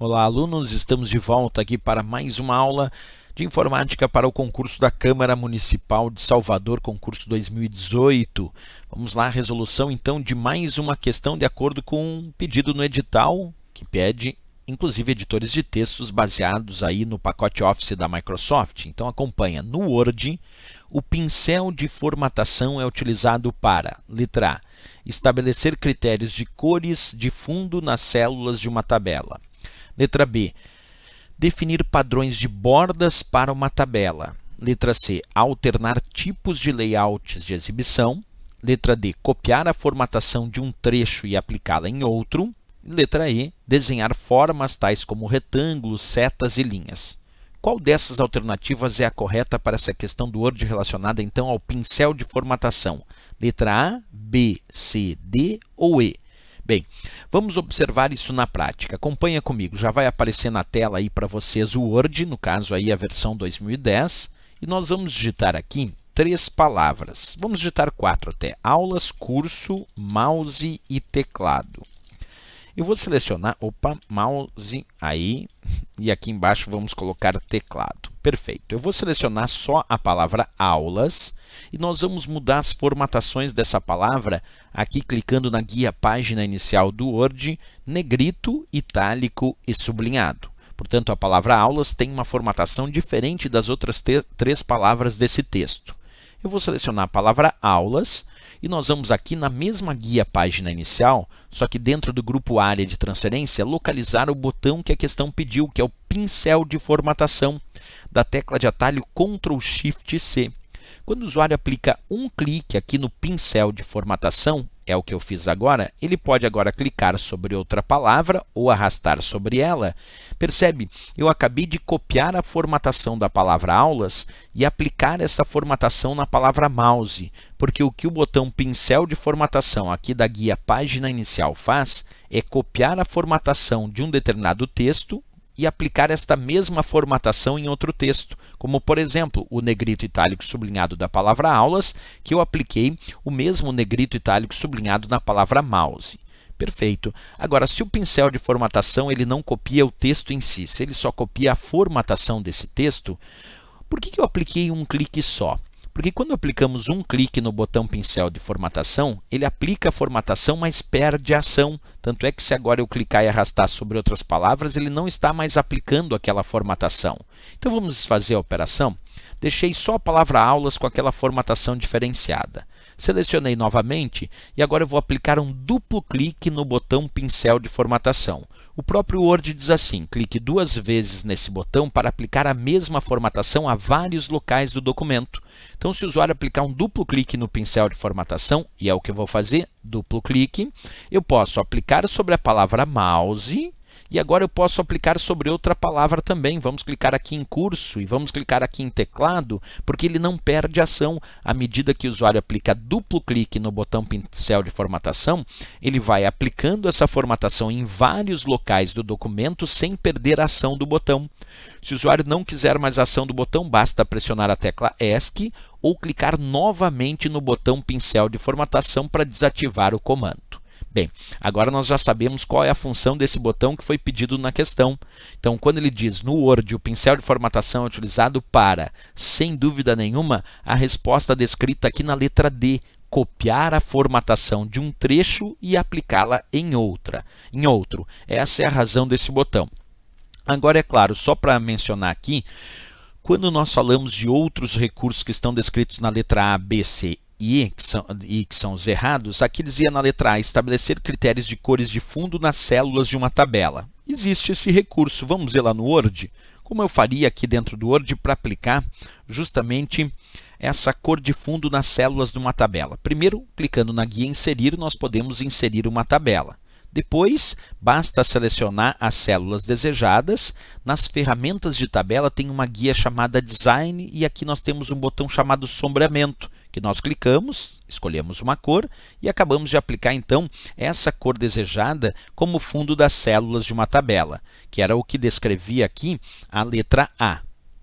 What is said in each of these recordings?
Olá, alunos! Estamos de volta aqui para mais uma aula de informática para o concurso da Câmara Municipal de Salvador, concurso 2018. Vamos lá, a resolução então de mais uma questão de acordo com um pedido no edital, que pede inclusive editores de textos baseados aí no pacote Office da Microsoft. Então acompanha. No Word, o pincel de formatação é utilizado para, letra A, estabelecer critérios de cores de fundo nas células de uma tabela. Letra B, definir padrões de bordas para uma tabela. Letra C, alternar tipos de layouts de exibição. Letra D, copiar a formatação de um trecho e aplicá-la em outro. Letra E, desenhar formas tais como retângulos, setas e linhas. Qual dessas alternativas é a correta para essa questão do Word relacionada então ao pincel de formatação? Letra A, B, C, D ou E? Bem, vamos observar isso na prática. Acompanha comigo, já vai aparecer na tela aí para vocês o Word, no caso aí a versão 2010, e nós vamos digitar aqui 3 palavras. Vamos digitar 4 até: aulas, curso, mouse e teclado. Eu vou selecionar, mouse, aí, e aqui embaixo vamos colocar teclado. Perfeito. Eu vou selecionar só a palavra aulas e nós vamos mudar as formatações dessa palavra aqui clicando na guia página inicial do Word, negrito, itálico e sublinhado. Portanto, a palavra aulas tem uma formatação diferente das outras 3 palavras desse texto. Eu vou selecionar a palavra aulas e nós vamos aqui na mesma guia página inicial, só que dentro do grupo área de transferência, localizar o botão que a questão pediu, que é o pincel de formatação, da tecla de atalho Ctrl+Shift+C. Quando o usuário aplica um clique aqui no pincel de formatação, é o que eu fiz agora, ele pode agora clicar sobre outra palavra ou arrastar sobre ela. Percebe? Eu acabei de copiar a formatação da palavra aulas e aplicar essa formatação na palavra mouse, porque o que o botão pincel de formatação aqui da guia página inicial faz é copiar a formatação de um determinado texto e aplicar esta mesma formatação em outro texto, como, por exemplo, o negrito itálico sublinhado da palavra aulas, que eu apliquei o mesmo negrito itálico sublinhado na palavra mouse. Perfeito. Agora, se o pincel de formatação ele não copia o texto em si, se ele só copia a formatação desse texto, por que eu apliquei um clique só? Porque quando aplicamos um clique no botão pincel de formatação, ele aplica a formatação, mas perde a ação. Tanto é que se agora eu clicar e arrastar sobre outras palavras, ele não está mais aplicando aquela formatação. Então vamos desfazer a operação. Deixei só a palavra aulas com aquela formatação diferenciada. Selecionei novamente e agora eu vou aplicar um duplo clique no botão pincel de formatação. O próprio Word diz assim: clique 2 vezes nesse botão para aplicar a mesma formatação a vários locais do documento. Então, se o usuário aplicar um duplo clique no pincel de formatação, e é o que eu vou fazer, duplo clique, eu posso aplicar sobre a palavra mouse. E agora eu posso aplicar sobre outra palavra também. Vamos clicar aqui em curso e vamos clicar aqui em teclado, porque ele não perde ação. À medida que o usuário aplica duplo clique no botão pincel de formatação, ele vai aplicando essa formatação em vários locais do documento sem perder a ação do botão. Se o usuário não quiser mais a ação do botão, basta pressionar a tecla ESC ou clicar novamente no botão pincel de formatação para desativar o comando. Bem, agora nós já sabemos qual é a função desse botão que foi pedido na questão. Então, quando ele diz no Word o pincel de formatação é utilizado para, sem dúvida nenhuma, a resposta descrita aqui na letra D, copiar a formatação de um trecho e aplicá-la em outro. Essa é a razão desse botão. Agora, é claro, só para mencionar aqui, quando nós falamos de outros recursos que estão descritos na letra A, B, C e que são os errados, aqui dizia na letra A, estabelecer critérios de cores de fundo nas células de uma tabela. Existe esse recurso. Vamos ver lá no Word, como eu faria aqui dentro do Word para aplicar justamente essa cor de fundo nas células de uma tabela. Primeiro, clicando na guia inserir, nós podemos inserir uma tabela. Depois, basta selecionar as células desejadas. Nas ferramentas de tabela tem uma guia chamada Design e aqui nós temos um botão chamado Sombreamento, que nós clicamos, escolhemos uma cor e acabamos de aplicar então essa cor desejada como fundo das células de uma tabela, que era o que descrevia aqui a letra A.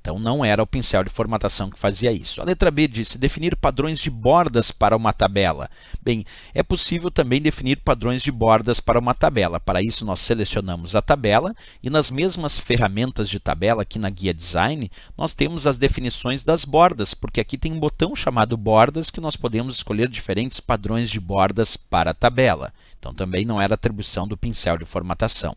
Então não era o pincel de formatação que fazia isso. A letra B disse definir padrões de bordas para uma tabela. Bem, é possível também definir padrões de bordas para uma tabela. Para isso nós selecionamos a tabela e nas mesmas ferramentas de tabela aqui na guia Design, nós temos as definições das bordas, porque aqui tem um botão chamado bordas que nós podemos escolher diferentes padrões de bordas para a tabela. Então também não era atribuição do pincel de formatação.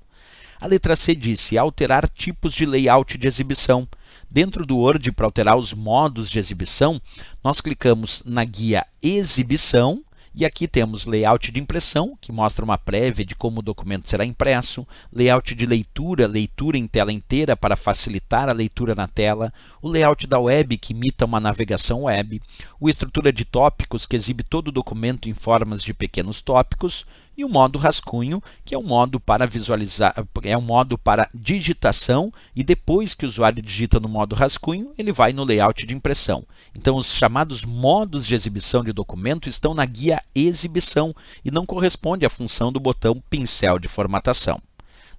A letra C disse alterar tipos de layout de exibição. Dentro do Word, para alterar os modos de exibição, nós clicamos na guia Exibição e aqui temos layout de impressão, que mostra uma prévia de como o documento será impresso, layout de leitura, leitura em tela inteira para facilitar a leitura na tela, o layout da web, que imita uma navegação web, o estrutura de tópicos, que exibe todo o documento em formas de pequenos tópicos, e o modo rascunho, que é um modo para visualizar, é um modo para digitação e depois que o usuário digita no modo rascunho, ele vai no layout de impressão. Então os chamados modos de exibição de documento estão na guia Exibição e não corresponde à função do botão pincel de formatação.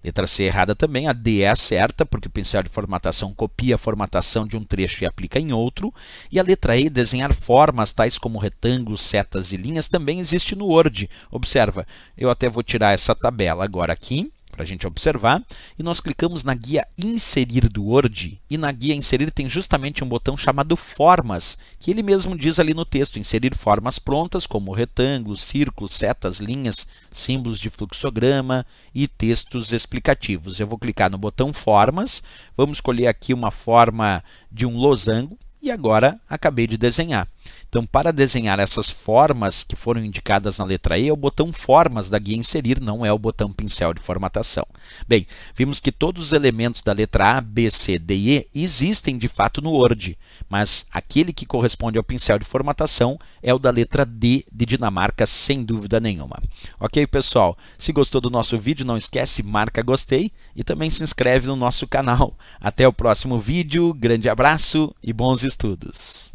Letra C errada também, a D é a certa, porque o pincel de formatação copia a formatação de um trecho e aplica em outro. E a letra E, desenhar formas tais como retângulos, setas e linhas, também existe no Word. Observa, eu até vou tirar essa tabela agora aqui, para a gente observar, e nós clicamos na guia Inserir do Word, e na guia Inserir tem justamente um botão chamado Formas, que ele mesmo diz ali no texto, inserir formas prontas, como retângulos, círculos, setas, linhas, símbolos de fluxograma e textos explicativos. Eu vou clicar no botão Formas, vamos escolher aqui uma forma de um losango, e agora acabei de desenhar. Então, para desenhar essas formas que foram indicadas na letra E, é o botão Formas da guia Inserir, não é o botão Pincel de Formatação. Bem, vimos que todos os elementos da letra A, B, C, D e E existem de fato no Word, mas aquele que corresponde ao pincel de formatação é o da letra D de Dinamarca, sem dúvida nenhuma. Ok, pessoal? Se gostou do nosso vídeo, não esquece, marca gostei e também se inscreve no nosso canal. Até o próximo vídeo, grande abraço e bons estudos!